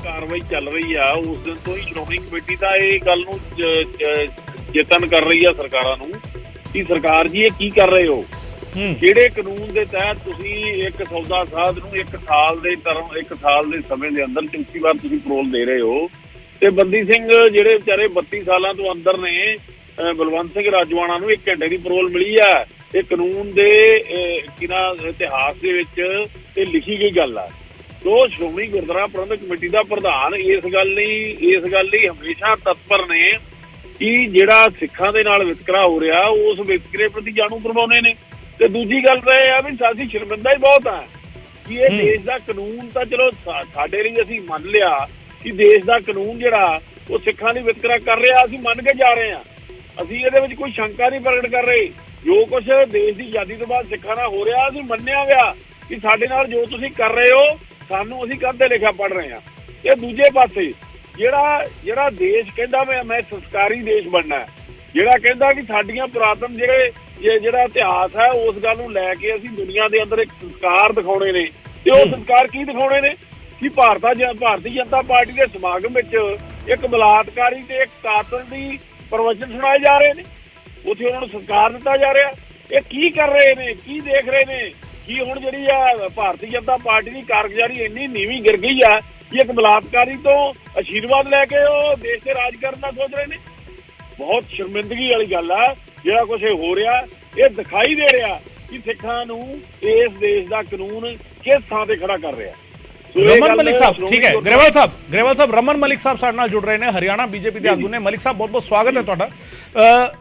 कार्रवाई चल रही है उस दिन तो ही श्रोमणी कमेटी का ये गल नूं चेतन कर रही है सरकारां नूं कि सरकार जी ये की कर रहे हो, किहड़े कानून के तहत तुसीं एक सौदा साध नूं 1 साल के एक साल के समय के अंदर चौथी बार तुसीं पैरोल दे रहे हो। ते बंदी सिंह जिहड़े बेचारे 32 साल तो अंदर ने, बलवंत सिंह राजवाणा नूं 1 घंटे की पैरोल मिली है। ये कानून के इतिहास दे विच लिखी गई गल है। तो श्रोमणी गुरुद्वारा प्रबंधक कमेटी का प्रधान इस गल लई हमेशा तत्पर ने कि जिहड़ा सिखां दे नाल वितकरा हो रहा उस वितकरे प्रति जाणू करवाउने ने। ते दूजी गल तो यह है भी असीं शर्मिंदा ही बहुत है कि ये देश का कानून तो चलो साडे लई असीं मन लिया कि देश का कानून जिहड़ा वो सिखां लई वितकरा कर रहा, असीं मन के जा रहे हैं। असीं इहदे विच कोई शंका नहीं प्रगट कर रहे। जो कुछ देश की आज़ादी तो बाद सिखां नाल हो रहा असीं मन्निया गया कि साडे नाल जो तुसीं कर रहे हो सानू असीं कदे लिखा पढ़ रहे हैं। ते दूजे पासे जिहड़ा देश कहंदा मैं संस्कारी देश बनना है, जिहड़ा कहंदा कि साडीआं पुरातन जिहड़ा इतिहास है उस गल नूं लैके असीं दुनिया के अंदर एक संस्कार दिखाउणे ने। ते वो संस्कार की दिखाउणे ने कि भारतीय जनता पार्टी के समागम विच एक बलात्कारी ते एक कातल दी प्रवचन सुनाए जा रहे हैं, उत्थे उन्हां नूं संस्कार दिता जा रहा। ये की कर रहे ने, की देख रहे ने कि हुण जिहड़ी आ भारतीय जनता पार्टी की कारगुजारी इन्नी नीवी गिर गई है कि एक बलात्कारी तो आशीर्वाद लैके देश से राज करना सोच रहे हैं। बहुत शर्मिंदगी वाली गल है जिहड़ा कुछ हो रहा। ये दिखाई दे रहा कि सिखां नूं इस देश का कानून किस थां ते खड़ा कर रहा है। रमन मलिक साहब, ठीक है, ग्रेवाल साहब रमन मलिक साहब साडे नाल जुड़ रहे हैं, हरियाणा बीजेपी के आगू ने। मलिक साहब बहुत बहुत स्वागत है तुहाडा।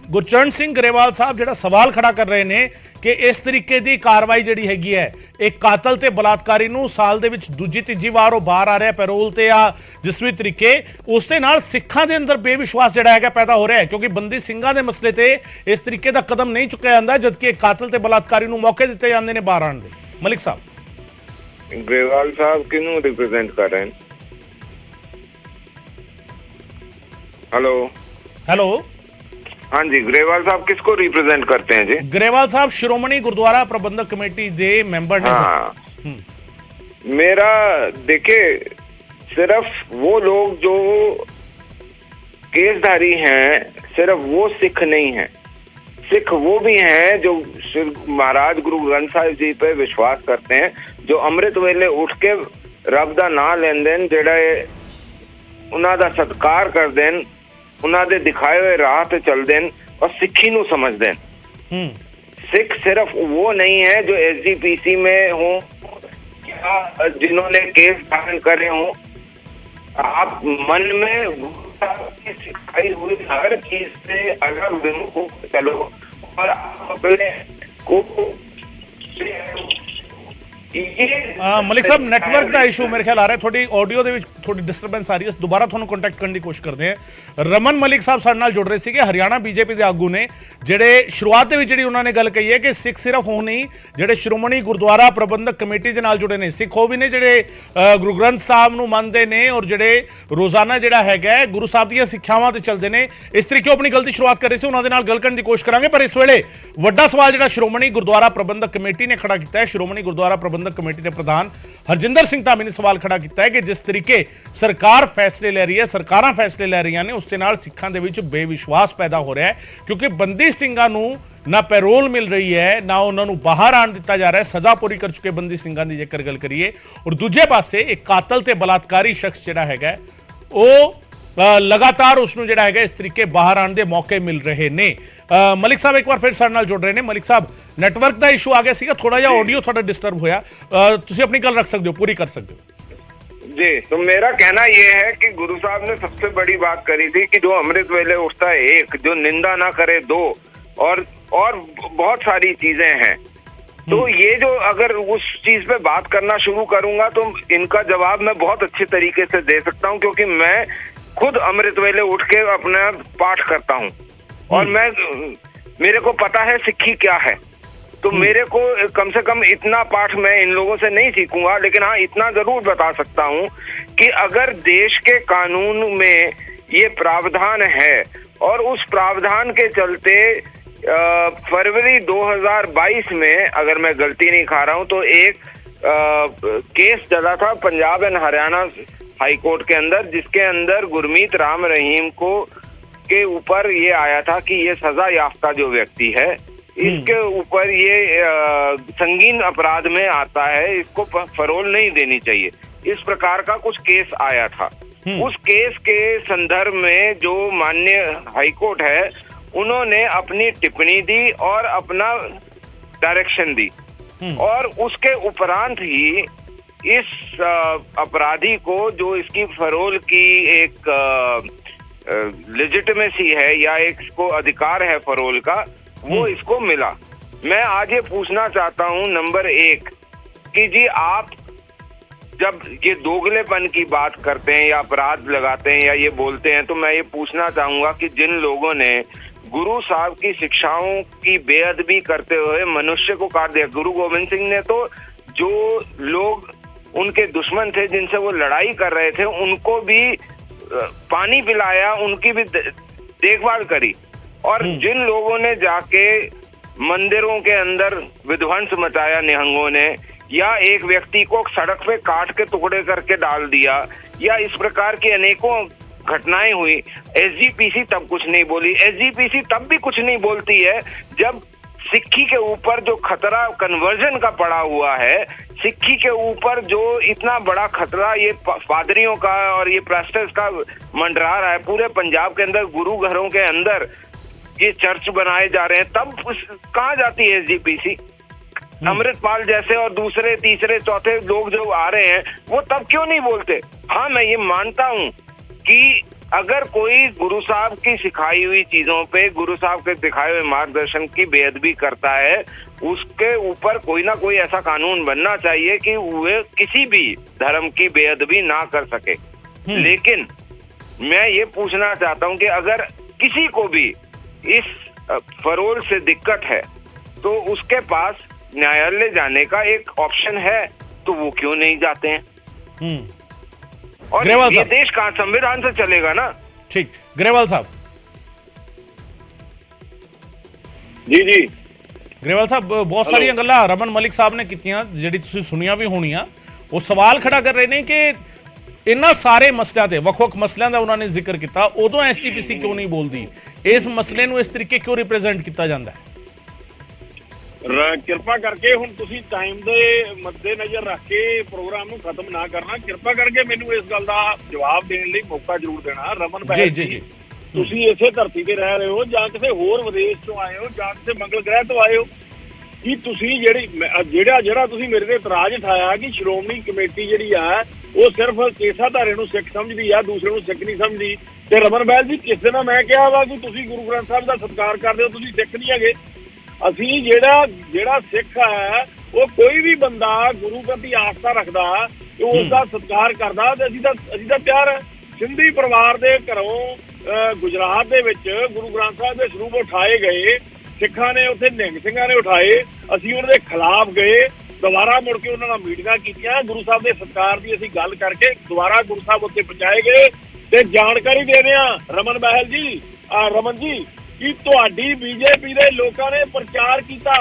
गुरचरण सिंह ग्रेवाल साहब जिहड़ा सवाल खड़ा कर रहे हैं कि इस तरीके की कार्रवाई जिहड़ी हैगी है, एक कातल ते बलात्कारी नूं साल दे विच दूजी तीजी वार बाहर आ रहा है पैरोल ते या जिस भी तरीके, उस दे नाल सिखां दे अंदर बेविश्वास जिहड़ा हैगा पैदा हो रहा है, क्योंकि बंदी सिंघां दे मसले ते इस तरीके का कदम नहीं चुकिया जांदा जबकि एक कातल ते बलात्कारी नूं मौके दिते जांदे ने बाहर आउण दे। मलिक साहब ग्रेवाल साहब किन्नू रिप्रेजेंट कर रहे हैं? हेलो, हाँ जी, ग्रेवाल साहब किसको रिप्रेजेंट करते हैं जी? ग्रेवाल साहब श्रोमणी गुरुद्वारा प्रबंधक कमेटी दे मेंबर ने। हाँ, मेरा देखिए, सिर्फ वो लोग जो केसधारी हैं, सिर्फ वो सिख नहीं है। सिख वो भी हैं जो महाराज गुरु ग्रंथ साहिब जी पे विश्वास करते हैं, जो अमृत वेले उठ के रब दा नाम लेंदे ने, जेड़ा उन्हां दा सत्कार करदे ने, उन्हां दे दिखाए हुए राह ते चलदे ने और सिक्खी नूं समझदे ने। सिख सिर्फ वो नहीं है जो SGPC में हो या जिन्होंने केस दाखिल करे हों। आप मन में सिखाई हुई हर चीज से अलग विमुख हो चलो और आप अपने को मलिक साहब नेटवर्क का इशू मेरे ख्याल आ रहा है, थोड़ी ऑडियो दे विच थोड़ी डिस्टर्बेंस आ रही है, दोबारा ਤੁਹਾਨੂੰ ਕੰਟੈਕਟ ਕਰਨ ਦੀ ਕੋਸ਼ਿਸ਼ ਕਰਦੇ ਹਾਂ। ਰਮਨ ਮਲਿਕ ਸਾਹਿਬ ਸਾਡੇ ਨਾਲ ਜੁੜ ਰਹੇ ਸੀਗੇ, ਹਰਿਆਣਾ ਬੀਜੇਪੀ ਦੇ ਆਗੂ ਨੇ, ਜਿਹੜੇ ਸ਼ੁਰੂਆਤ ਦੇ ਵਿੱਚ ਜਿਹੜੀ ਉਹਨਾਂ ਨੇ ਗੱਲ ਕਹੀ ਹੈ ਕਿ ਸਿੱਖ ਸਿਰਫ ਉਹ ਨਹੀਂ ਜਿਹੜੇ ਸ਼੍ਰੋਮਣੀ ਗੁਰਦੁਆਰਾ ਪ੍ਰਬੰਧਕ ਕਮੇਟੀ ਦੇ ਨਾਲ ਜੁੜੇ ਨੇ, ਸਿੱਖ ਉਹ ਵੀ ਨੇ ਜਿਹੜੇ ਗੁਰੂ ਗ੍ਰੰਥ ਸਾਹਿਬ ਨੂੰ ਮੰਨਦੇ ਨੇ ਔਰ ਜਿਹੜੇ ਰੋਜ਼ਾਨਾ ਜਿਹੜਾ ਹੈਗਾ ਗੁਰੂ ਸਾਹਿਬ ਦੀਆਂ ਸਿੱਖਿਆਵਾਂ ਤੇ ਚੱਲਦੇ ਨੇ। ਇਸ ਤਰੀਕੇ ਆਪਣੀ ਗੱਲ ਦੀ ਸ਼ੁਰੂਆਤ ਕਰ ਰਹੇ ਸੀ, ਉਹਨਾਂ ਦੇ ਨਾਲ ਗੱਲ ਕਰਨ ਦੀ ਕੋਸ਼ਿਸ਼ ਕਰਾਂਗੇ। ਪਰ ਇਸ ਵੇਲੇ ਵੱਡਾ ਸਵਾਲ ਜਿਹੜਾ ਸ਼੍ਰੋਮਣੀ ਗੁਰਦੁਆਰਾ ਪ੍ਰਬੰਧਕ ਕਮੇਟੀ ਨੇ ਖੜਾ ਕੀਤਾ ਹੈ, ਸ਼੍ਰੋਮਣੀ ਗੁਰਦੁਆਰਾ ਪ੍ਰਬੰਧਕ ਕਮੇਟੀ ਦੇ ਪ੍ਰਧਾਨ हरजिंदर सिंह धामी ने सवाल खड़ा किया है कि जिस तरीके सरकार फैसले ले रही है, सरकारां फैसले ले रही ने, उसके नाल सिखां दे विच बेविश्वास पैदा हो रहा है, क्योंकि बंदी सिंघां नूं ना पैरोल मिल रही है, ना उन्होंने बाहर आने दिता जा रहा है, सजा पूरी कर चुके बंदी सिंघां दी जेकर गल करिए। और दूजे पासे एक कातल ते बलात्कारी शख्स जिहड़ा हैगा वो लगातार उसनूं जिहड़ा हैगा इस तरीके बाहर आने दे मौके मिल रहे ने। मलिक साहब एक बार फिर साडे नाल जुड़ रहे हैं। मलिक साहब नेटवर्क का इशू आ गया सीगा, थोड़ा जिहा ऑडियो थोड़ा डिस्टर्ब होया, तुसीं अपनी गल रख सकते हो, पूरी कर सकते हो जी। तो मेरा कहना यह है कि गुरु साहब ने सबसे बड़ी बात करी थी कि जो अमृत वेले उठता है एक, जो निंदा ना करे दो, और बहुत सारी चीजें हैं। तो ये जो अगर उस चीज पे बात करना शुरू करूंगा तो इनका जवाब मैं बहुत अच्छे तरीके से दे सकता हूं, क्योंकि मैं खुद अमृत वेले उठ के अपना पाठ करता हूं और मेरे को पता है सिक्खी क्या है। तो मेरे को कम से कम इतना पाठ मैं इन लोगों से नहीं सीखूंगा, लेकिन हाँ इतना जरूर बता सकता हूं कि अगर देश के कानून में ये प्रावधान है और उस प्रावधान के चलते फरवरी 2022 में, अगर मैं गलती नहीं खा रहा हूं, तो एक केस चला था Punjab and Haryana high court के अंदर, जिसके अंदर गुरमीत राम रहीम को के ऊपर ये आया था कि ये सजा याफ्ता जो व्यक्ति है, इसके ऊपर ये संगीन अपराध में आता है, इसको फरोल नहीं देनी चाहिए, इस प्रकार का कुछ केस आया था। उस केस के संदर्भ में जो माननीय हाईकोर्ट है, उन्होंने अपनी टिप्पणी दी और अपना डायरेक्शन दी, और उसके उपरांत ही इस अपराधी को जो इसकी फरोल की एक लेजिटिमेसी है या एक इसको अधिकार है फरोल का, वो इसको मिला। मैं आज ये पूछना चाहता हूं, नंबर एक, कि जी आप जब ये दोगलेपन की बात करते हैं या अपराध लगाते हैं या ये बोलते हैं, तो मैं ये पूछना चाहूंगा कि जिन लोगों ने गुरु साहब की शिक्षाओं की बेअदबी करते हुए मनुष्य को काट दिया, गुरु गोविंद सिंह ने तो जो लोग उनके दुश्मन थे, जिनसे वो लड़ाई कर रहे थे, उनको भी पानी पिलाया, उनकी भी देखभाल करी, और जिन लोगों ने जाके मंदिरों के अंदर विध्वंस मचाया निहंगों ने, या एक व्यक्ति को सड़क पे काट के टुकड़े करके डाल दिया, या इस प्रकार की अनेकों घटनाएं हुई, एसजीपीसी तब कुछ नहीं बोली। एसजीपीसी तब भी कुछ नहीं बोलती है जब सिक्खी के ऊपर जो खतरा कन्वर्जन का पड़ा हुआ है, सिक्खी के ऊपर जो इतना बड़ा खतरा ये पादरियों का और ये पास्टर्स का मंडरा रहा है पूरे पंजाब के अंदर, गुरु घरों के अंदर ये चर्च बनाए जा रहे हैं, तब कहाँ जाती है एसजीपीसी? अमृतपाल जैसे और दूसरे तीसरे चौथे लोग जो आ रहे हैं, वो तब क्यों नहीं बोलते? हाँ, मैं ये मानता हूँ कि अगर कोई गुरु साहब की सिखाई हुई चीजों पे, गुरु साहब के दिखाए हुए मार्गदर्शन की बेअदबी करता है, उसके ऊपर कोई ना कोई ऐसा कानून बनना चाहिए कि वे किसी भी धर्म की बेअदबी ना कर सके। लेकिन मैं ये पूछना चाहता हूँ कि अगर किसी को भी इस फरोल से दिक्कत है, तो उसके पास न्यायालय जाने का एक ऑप्शन है, तो वो क्यों नहीं जाते हैं? और ये देश कहाँ संविधान से चलेगा ना? ठीक, ग्रेवाल साहब। जी जी ग्रेवाल साहब, बहुत सारी गल्लां रमन मलिक साहब ने कीतियां, ਜਿਹੜੀ ਤੁਸੀਂ ਸੁਣੀਆਂ ਵੀ ਹੋਣੀਆਂ। ਉਹ ਸਵਾਲ ਖੜਾ ਕਰ ਰਹੇ ਨੇ ਕਿ ਇਹਨਾਂ ਸਾਰੇ ਮਸਲਿਆਂ ਤੇ, ਵੱਖ-ਵੱਖ ਮਸਲਿਆਂ ਦਾ ਉਹਨਾਂ ਨੇ ਜ਼ਿਕਰ ਕੀਤਾ, ਉਦੋਂ ਐਸਜੀਪੀਸੀ ਕਿਉਂ ਨਹੀਂ ਬੋਲਦੀ? ਇਸ ਮਸਲੇ ਨੂੰ ਇਸ ਤਰੀਕੇ ਕਿਉਂ ਰਿਪਰੈਜ਼ੈਂਟ ਕੀਤਾ ਜਾਂਦਾ ਹੈ? ਕਿਰਪਾ ਕਰਕੇ ਹੁਣ ਤੁਸੀਂ ਟਾਈਮ ਦੇ ਮੱਦੇ ਨਜ਼ਰ ਰੱਖ ਕੇ ਪ੍ਰੋਗਰਾਮ ਨੂੰ ਖਤਮ ਨਾ ਕਰਨਾ, ਕਿਰਪਾ ਕਰਕੇ ਮੈਨੂੰ ਇਸ ਗੱਲ ਦਾ ਜਵਾਬ ਦੇਣ ਲਈ ਮੌਕਾ ਜ਼ਰੂਰ ਦੇਣਾ। ਰਮਨ ਬਹਿਲ ਜੀ, ਤੁਸੀਂ ਇਸੇ ਧਰਤੀ ਤੇ ਰਹਿ ਰਹੇ ਹੋ ਜਾਂ ਕਿਸੇ ਹੋਰ ਵਿਦੇਸ਼ ਤੋਂ ਆਏ ਹੋ ਜਾਂ ਕਿਸੇ ਮੰਗਲ ਗ੍ਰਹਿ ਤੋਂ ਆਏ ਹੋ, ਕਿ ਤੁਸੀਂ ਜਿਹੜਾ ਤੁਸੀਂ ਮੇਰੇ ਤੇ ਇਤਰਾਜ਼ ਉਠਾਇਆ ਕਿ ਸ਼੍ਰੋਮਣੀ ਕਮੇਟੀ ਜਿਹੜੀ ਆ ਉਹ ਸਿਰਫ ਕੇਸਾਧਾਰੇ ਨੂੰ ਸਿੱਖ ਸਮਝਦੀ ਆ, ਦੂਸਰੇ ਨੂੰ ਸਿੱਖ ਨਹੀਂ ਸਮਝਦੀ, ਤੇ ਰਮਨ ਬਹਿਲ ਜੀ ਕਿਸੇ ਨਾਲ ਮੈਂ ਕਿਹਾ ਵਾ ਕਿ ਤੁਸੀਂ ਗੁਰੂ ਗ੍ਰੰਥ ਸਾਹਿਬ ਦਾ ਸਤਿਕਾਰ ਕਰਦੇ ਹੋ, ਤੁਸੀਂ ਸਿੱਖ ਨਹੀਂ ਹੈਗੇ। ਅਸੀਂ ਜਿਹੜਾ ਸਿੱਖ ਹੈ, ਉਹ ਕੋਈ ਵੀ ਬੰਦਾ ਗੁਰੂ ਪ੍ਰਤੀ ਆਸਥਾ ਰੱਖਦਾ ਤੇ ਉਸ ਦਾ ਸਤਿਕਾਰ ਕਰਦਾ, ਤੇ ਅਸੀਂ ਤਾਂ ਤਿਆਰ ਹਾਂ। ਸਿੰਧੀ ਪਰਿਵਾਰ ਦੇ ਘਰੋਂ ਗੁਜਰਾਤ ਦੇ ਵਿੱਚ ਗੁਰੂ ਗ੍ਰੰਥ ਸਾਹਿਬ ਦੇ ਸਰੂਪ ਉਠਾਏ ਗਏ, ਸਿੱਖਾਂ ਨੇ ਉੱਥੇ ਨਿਹੰਗ ਸਿੰਘਾਂ ਨੇ ਉਠਾਏ, ਅਸੀਂ ਉਹਨਾਂ ਦੇ ਖਿਲਾਫ ਗਏ, ਦੁਬਾਰਾ ਮੁੜ ਕੇ ਉਹਨਾਂ ਨਾਲ ਮੀਟਿੰਗਾਂ ਕੀਤੀਆਂ, ਗੁਰੂ ਸਾਹਿਬ ਦੇ ਸਤਿਕਾਰ ਦੀ ਅਸੀਂ ਗੱਲ ਕਰਕੇ ਦੁਬਾਰਾ ਗੁਰੂ ਸਾਹਿਬ ਉੱਤੇ ਪਹੁੰਚਾਏ ਗਏ। ਤੇ ਜਾਣਕਾਰੀ ਦੇ ਦਿਆਂ ਰਮਨ ਬਹਿਲ ਜੀ, ਰਮਨ ਜੀ, ਕਿ ਤੁਹਾਡੀ ਬੀਜੇਪੀ ਦੇ ਲੋਕਾਂ ਨੇ ਪ੍ਰਚਾਰ ਕੀਤਾ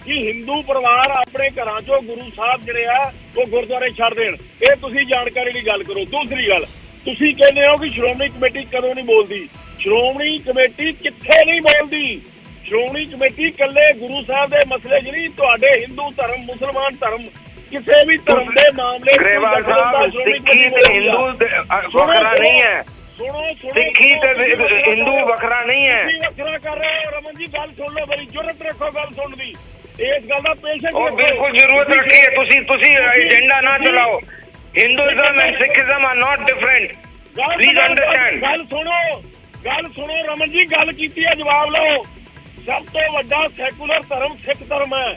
ਕਿ ਹਿੰਦੂ ਪਰਿਵਾਰ ਆਪਣੇ ਘਰਾਂ ਚੋਂ ਗੁਰੂ ਸਾਹਿਬ ਜਿਹੜੇ ਆ ਉਹ ਗੁਰਦੁਆਰੇ ਛੱਡ ਦੇਣ। ਇਹ ਤੁਸੀਂ ਜਾਣਕਾਰੀ ਦੀ ਗੱਲ ਕਰੋ। ਦੂਸਰੀ ਗੱਲ, ਤੁਸੀਂ ਕਹਿੰਦੇ ਹੋ ਕਿ ਸ਼੍ਰੋਮਣੀ ਕਮੇਟੀ ਕਦੋਂ ਨਹੀਂ ਬੋਲਦੀ। ਸ਼੍ਰੋਮਣੀ ਕਮੇਟੀ ਕਿੱਥੇ ਨਹੀਂ ਬੋਲਦੀ? ਸ਼੍ਰੋਮਣੀ ਕਮੇਟੀ ਇਕੱਲੇ ਗੁਰੂ ਸਾਹਿਬ ਦੇ ਮਸਲੇ 'ਚ ਨਹੀਂ, ਤੁਹਾਡੇ ਹਿੰਦੂ ਧਰਮ, ਮੁਸਲਮਾਨ ਧਰਮ, ਕਿਸੇ ਵੀ ਧਰਮ ਦੇ ਮਾਮਲੇ ਸਿੱਖੀ ਤੇ ਹਿੰਦੂ ਵੱਖਰਾ ਨਹੀਂ ਹੈ। ਸਿੱਖੀ ਤੇ ਹਿੰਦੂ ਵੱਖਰਾ ਨਹੀਂ ਹੈ। ਵੱਖਰਾ ਕਰ ਰਹੇ ਹੋ ਰਮਨ ਜੀ, ਗੱਲ ਸੁਣ ਲਓ, ਮੇਰੀ ਜ਼ਰੂਰਤ ਰੱਖੋ ਗੱਲ ਸੁਣਨ ਦੀ। ਇਸ ਗੱਲ ਦਾ ਪੇਸ਼ੈਂਸ ਉਹ ਬਿਲਕੁਲ ਜ਼ਰੂਰਤ ਰੱਖੀਏ। ਤੁਸੀਂ ਏਜੰਡਾ ਨਾ ਚਲਾਓ। Hinduism and Sikhism are not different, please understand. ਗੱਲ ਸੁਣੋ ਰਮਨ ਜੀ, ਗੱਲ ਕੀਤੀ ਹੈ, ਜਵਾਬ ਲਓ। ਸਭ ਤੋਂ ਵੱਡਾ ਸੈਕੂਲਰ ਧਰਮ ਸਿੱਖ ਧਰਮ ਹੈ।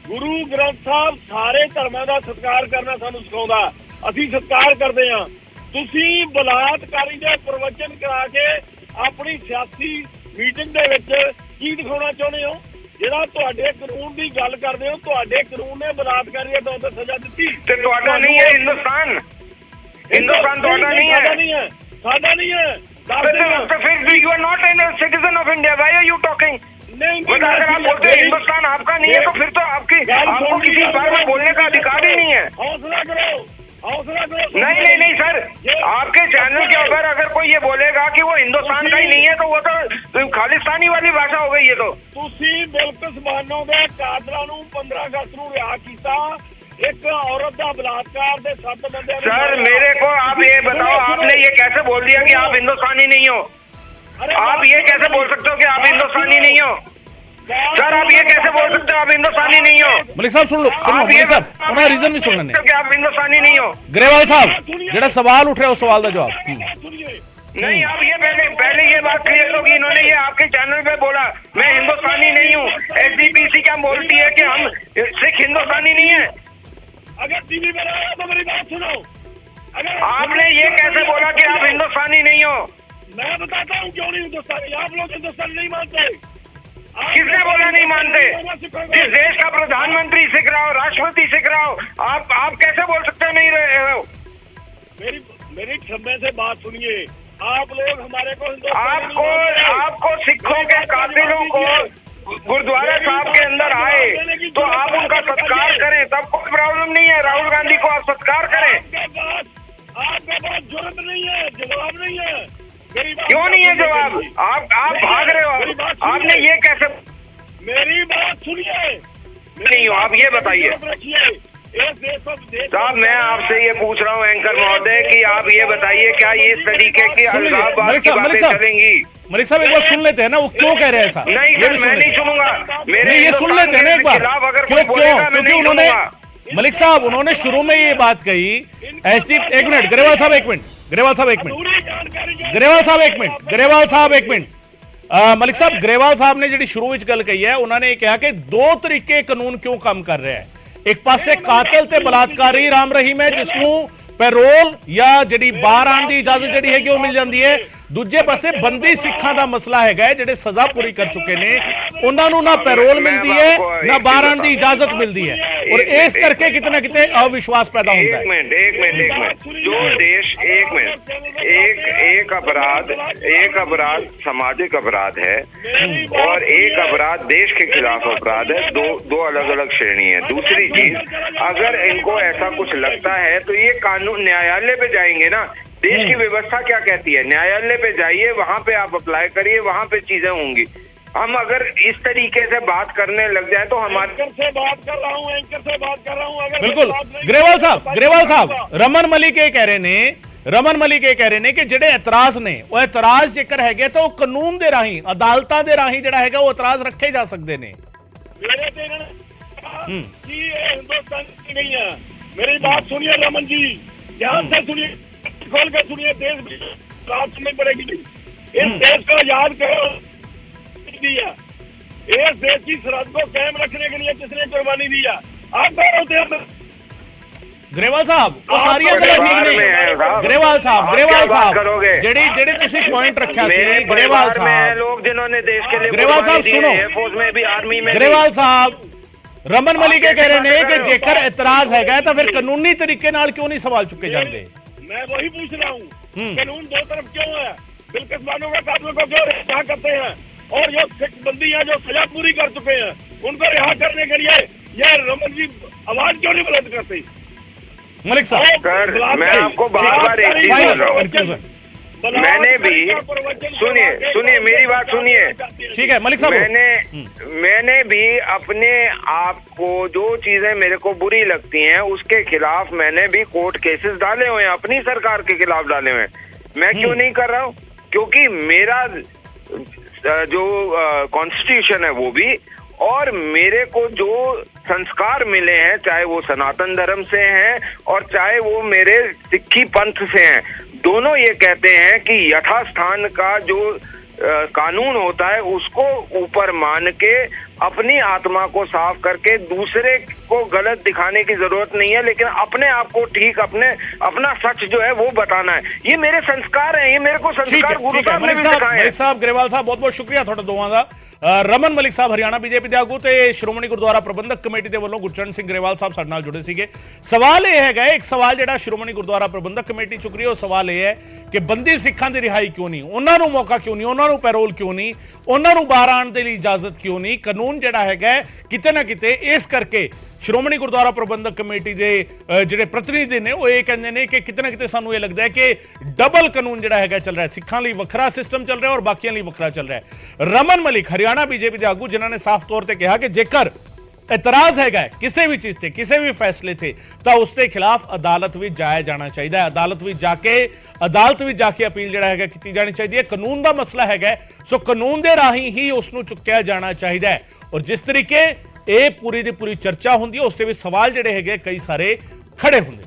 ਗੁਰੂ ਗ੍ਰੰਥ ਸਾਹਿਬ ਸਾਰੇ ਧਰਮਾਂ ਦਾ ਸਤਿਕਾਰ ਕਰਨਾ ਸਾਨੂੰ ਸਿਖਾਉਂਦਾ, ਅਸੀਂ ਸਤਿਕਾਰ ਕਰਦੇ ਹਾਂ। ਤੁਸੀਂ ਬਲਾਤਕਾਰੀ ਦੇ ਪ੍ਰਵਚਨ ਕਰਾ ਕੇ ਆਪਣੀ ਸਿਆਸੀ ਮੀਟਿੰਗ ਦੇ ਵਿੱਚ ਕੀ ਦਿਖਾਉਣਾ ਚਾਹੁੰਦੇ ਹੋ? ਜਿਹੜਾ ਤੁਹਾਡੇ ਕਾਨੂੰਨ ਦੀ ਗੱਲ ਕਰਦੇ ਹੋ, ਤੁਹਾਡੇ ਕਾਨੂੰਨ ਨੇ ਬਲਾਤਕਾਰੀ ਦੇ ਤੌਰ ਤੇ ਸਜ਼ਾ ਦਿੱਤੀ, ਤੇ ਤੁਹਾਡਾ ਨਹੀਂ ਹੈ ਹਿੰਦੁਸਤਾਨ ਤੁਹਾਡਾ ਨਹੀਂ ਹੈ, ਸਾਡਾ ਨਹੀਂ ਹੈ। फिर you are not a citizen of India. Why are you talking? नहीं, अगर आप बोलते हैं हिंदुस्तान आपका नहीं है, तो फिर तो आपको किसी बारे में बोलने का अधिकार ही नहीं है। हौसला करो, हौसला करो। नहीं सर, आपके चैनल के ऊपर अगर कोई ये बोलेगा कि वो हिंदुस्तान का ही नहीं है तो वो तो खालिस्तानी वाली भाषा हो गई है। तो ਤੁਸੀਂ ਬਿਲਕੁਲ ਮਾਨੋਗੇ ਕਾਤਲਾਂ ਨੂੰ 15 ਅਗਸਤ ਨੂੰ ਰਿਹਾ ਕੀਤਾ, एक औरत का बलात्कार दे 7 बंदे। सर मेरे को आप ये बताओ, आपने ये कैसे बोल दिया कि आप हिंदुस्तानी नहीं हो? आप ये कैसे बोल सकते हो कि आप हिंदुस्तानी नहीं हो? सर आप ये कैसे बोल सकते हो आप हिंदुस्तानी नहीं हो? मलिक साहब सुन लो मलिक साहब, उन्होंने रीजन भी सुनना कि आप हिंदुस्तानी नहीं हो। ग्रेवाल साहब जेड़ा सवाल उठ रहा है उस सवाल का जवाब नहीं, आप ये पहले ये बात क्लियर होगी। इन्होंने ये आपके चैनल पे बोला मैं हिंदुस्तानी नहीं हूँ। एसजीपीसी क्या बोलती है कि हम सिख हिंदुस्तानी नहीं है? अगर टीवी में रहा तो मेरी बात सुनो। अगर आपने ये कैसे बोला कि आप हिंदुस्तानी नहीं हो? मैं बताता हूँ क्यों नहीं हिंदुस्तानी। आप लोग हिंदुस्तानी नहीं मानते। किसने बोला नहीं मानते? जिस देश का प्रधानमंत्री सिख रहा हो, राष्ट्रपति सिख रहा हो, आप कैसे बोल सकते हो नहीं रहे हो? मेरी क्षमा से बात सुनिए। आप लोग हमारे को आपको सिखों के कातिलों को गुरुद्वारा साहब के अंदर आए तो आप उनका सत्कार करें, तब कोई प्रॉब्लम नहीं है। राहुल गांधी को आप सत्कार करें। आपके पास जरूरत नहीं है, जवाब नहीं है। क्यों नहीं है जवाब? आप भाग रहे हो। आपने ये कैसे? मेरी बात सुनिए। नहीं हो आप ये बताइए साहब, मैं आपसे ये पूछ रहा हूँ एंकर महोदय कि आप ये बताइए क्या ये इस तरीके की अलगाववाद की बातें चलेंगी? मलिक साहब एक बार सुन लेते हैं ना, वो क्यों कह रहे हैं ऐसा? नहीं सर, मैं नहीं सुनूंगा। मेरे ये सुन लेते हैं ना एक बार, क्यों? क्योंकि उन्होंने मलिक साहब उन्होंने शुरू में ये बात कही ऐसी। एक मिनट ग्रेवाल साहब, एक मिनट ग्रेवाल साहब, एक मिनट ग्रेवाल साहब, एक मिनट ग्रेवाल साहब, एक मिनट मलिक साहब ग्रेवाल साहब ने जी शुरू में गल कही है, उन्होंने कहा कि 2 तरीके कानून क्यों काम कर रहे हैं। एक पासे कातिल ते बलात्कारी राम रहीम है जिसनों पैरोल या जी बाहर आने की इजाजत जी है वो मिल जाती है। दूजे पासे बंदी सिखा का मसला है जिहड़े सजा पूरी कर चुके ने, उन्होंने ना पैरोल मिलती है ना बाहर आने की इजाजत मिलती है, और इस करके कितने ना कितने अविश्वास पैदा होता है। एक मिनट जो देश एक अपराध सामाजिक अपराध है और एक अपराध देश के खिलाफ अपराध है, दो अलग अलग श्रेणी है। दूसरी चीज, अगर इनको ऐसा कुछ लगता है तो ये कानून न्यायालय पे जाएंगे ना। देश की व्यवस्था क्या कहती है? न्यायालय पे जाइए, वहां पे आप अप्लाई करिए, वहां पे चीजें होंगी। हम अगर इस तरीके से बात करने लग जाए तो हमारे एंकर से बात कर रहा हूँ अगर बिल्कुल ग्रेवाल साहब रमन मलिक ये कह रहे ने कि ਜਿਹੜੇ ਇਤਰਾਜ਼ ਨੇ ਉਹ ਇਤਰਾਜ਼ ਜੇਕਰ ਹੈਗੇ ਤਾਂ ਉਹ ਕਾਨੂੰਨ ਦੇ ਰਾਹੀਂ ਅਦਾਲਤਾਂ ਦੇ ਰਾਹੀਂ ਜਿਹੜਾ ਹੈਗਾ ਉਹ ਇਤਰਾਜ਼ ਰੱਖੇ ਜਾ ਸਕਦੇ ਨੇ। मेरे कि ये हिंदुस्तानी नहीं है। मेरी बात सुनिए रमन जी, ध्यान से सुनिए, खोल कर सुनिए। देश बात सुननी पड़ेगी। इस देश को याद करो दिया, इस देश की सरहद को कायम रखने के लिए किसने कुर्बानी दी है? आप कौन होते हैं? ग्रेवाल साहब वो सारियां गल्लां ठीक नहीं। ग्रेवाल साहब जेड़ी तुसी पॉइंट रखा सी ग्रेवाल साहब, लोग जिन्होंने देश के लिए ग्रेवाल साहब सुनो, फौज में भी आर्मी में ग्रेवाल साहब रमन मलिक कह रहे ने कि जेकर इतराज है तो फिर कानूनी तरीके नाल क्यों नहीं सवाल चुके जाते? मैं वही पूछ रहा हूँ, कानून दो तरफ क्यों है? बिल्किसबानों का कातिलों को क्यों रिहा करते हैं और जो सिख बंदी है जो सजा पूरी कर चुके हैं उनको रिहा करने के लिए ये रमन जी आवाज क्यों नहीं बुलंद करते? मलिक साहब मैं आपको बार-बार एक चीज बोल रहा हूं, मैंने भी सुनिए मेरी बात सुनिए, ठीक है मलिक साहब, मैंने भी अपने आप को जो चीजें मेरे को बुरी लगती हैं उसके खिलाफ मैंने भी कोर्ट केसेस डाले हुए हैं, अपनी सरकार के खिलाफ डाले हुए हैं। मैं क्यों नहीं कर रहा हूँ? क्योंकि मेरा जो कॉन्स्टिट्यूशन है वो भी, और मेरे को जो संस्कार मिले हैं चाहे वो सनातन धर्म से हैं और चाहे वो मेरे सिक्खी पंथ से हैं, दोनों ये कहते हैं कि यथास्थान का जो कानून होता है उसको ऊपर मान के अपनी आत्मा को साफ करके दूसरे को गलत दिखाने की जरूरत नहीं है, लेकिन अपने आप को ठीक अपना सच जो है वो बताना है। ये मेरे संस्कार हैं, ये मेरे को संस्कार गुरु साहब ने भी सिखाए हैं। मलिक साहब ग्रेवाल साहब बहुत बहुत शुक्रिया ਤੁਹਾਡਾ ਦੋਵਾਂ ਦਾ। ਰਮਨ ਮਲਿਕ ਸਾਹਿਬ ਹਰਿਆਣਾ ਬੀਜੇਪੀ ਦੇ ਆਗੂ ਤੇ ਸ਼੍ਰੋਮਣੀ ਗੁਰਦੁਆਰਾ ਪ੍ਰਬੰਧਕ ਕਮੇਟੀ ਦੇ ਵੱਲੋਂ ਗੁਰਚਰਨ ਸਿੰਘ ਗਰੇਵਾਲ ਸਾਹਿਬ ਸਾਡੇ ਨਾਲ ਜੁੜੇ ਸੀਗੇ। ਸਵਾਲ ਇਹ ਹੈਗਾ, ਇੱਕ ਸਵਾਲ ਜਿਹੜਾ ਸ਼੍ਰੋਮਣੀ ਗੁਰਦੁਆਰਾ ਪ੍ਰਬੰਧਕ ਕਮੇਟੀ ਚੁੱਕ ਰਹੀ ਹੈ, ਉਹ ਸਵਾਲ ਇਹ ਹੈ ਕਿ ਬੰਦੀ ਸਿੱਖਾਂ ਦੀ ਰਿਹਾਈ ਕਿਉਂ ਨਹੀਂ, ਉਹਨਾਂ ਨੂੰ ਮੌਕਾ ਕਿਉਂ ਨਹੀਂ, ਉਹਨਾਂ ਨੂੰ ਪੈਰੋਲ ਕਿਉਂ ਨਹੀਂ, ਉਹਨਾਂ ਨੂੰ ਬਾਹਰ ਆਉਣ ਦੇ ਲਈ ਇਜਾਜ਼ਤ ਕਿਉਂ ਨਹੀਂ? ਕਾਨੂੰਨ ਜਿਹੜਾ ਹੈਗਾ ਕਿਤੇ ਨਾ ਕਿਤੇ ਇਸ ਕਰਕੇ ਸ਼੍ਰੋਮਣੀ ਗੁਰਦੁਆਰਾ ਪ੍ਰਬੰਧਕ ਕਮੇਟੀ ਦੇ ਜਿਹੜੇ ਪ੍ਰਤੀਨਿਧੀ ਨੇ ਉਹ ਇਹ ਕਹਿੰਦੇ ਨੇ ਕਿ ਕਿਤੇ ਨਾ ਕਿਤੇ ਸਾਨੂੰ ਇਹ ਲੱਗਦਾ ਹੈ ਕਿ ਡਬਲ ਕਾਨੂੰਨ ਜਿਹੜਾ ਹੈਗਾ ਚੱਲ ਰਿਹਾ, ਸਿੱਖਾਂ ਲਈ ਵੱਖਰਾ ਸਿਸਟਮ ਚੱਲ ਰਿਹਾ ਔਰ ਬਾਕੀਆਂ ਲਈ ਵੱਖਰਾ ਚੱਲ ਰਿਹਾ ਹੈ। ਰਮਨ ਮਲਿਕ ਹਰਿਆਣਾ ਬੀਜੇਪੀ ਦੇ ਆਗੂ ਜਿਨ੍ਹਾਂ ਨੇ ਸਾਫ਼ ਤੌਰ ਤੇ ਕਿਹਾ ਕਿ ਜੇਕਰ ਇਤਰਾਜ਼ ਹੈਗਾ ਕਿਸੇ ਵੀ ਚੀਜ਼ ਤੇ, ਕਿਸੇ ਵੀ ਫੈਸਲੇ ਤੇ, ਤਾਂ ਉਸ ਦੇ ਖਿਲਾਫ ਅਦਾਲਤ ਵਿੱਚ ਜਾਇਆ ਜਾਣਾ ਚਾਹੀਦਾ ਹੈ। ਅਦਾਲਤ ਵਿੱਚ ਜਾ ਕੇ ਅਪੀਲ ਜਿਹੜਾ ਹੈਗਾ ਕੀਤੀ ਜਾਣੀ ਚਾਹੀਦੀ ਹੈ। ਕਾਨੂੰਨ ਦਾ ਮਸਲਾ ਹੈਗਾ, ਸੋ ਕਾਨੂੰਨ ਦੇ ਰਾਹੀਂ ਹੀ ਉਸ ਨੂੰ ਚੁੱਕਿਆ ਜਾਣਾ ਚਾਹੀਦਾ ਹੈ। ਔਰ ਜਿਸ ਤਰੀਕੇ ਇਹ ਪੂਰੀ ਦੀ ਪੂਰੀ ਚਰਚਾ ਹੁੰਦੀ ਹੈ ਉਸ ਦੇ ਵਿੱਚ ਸਵਾਲ ਜਿਹੜੇ ਹੈਗੇ ਕਈ ਸਾਰੇ ਖੜੇ ਹੁੰਦੇ।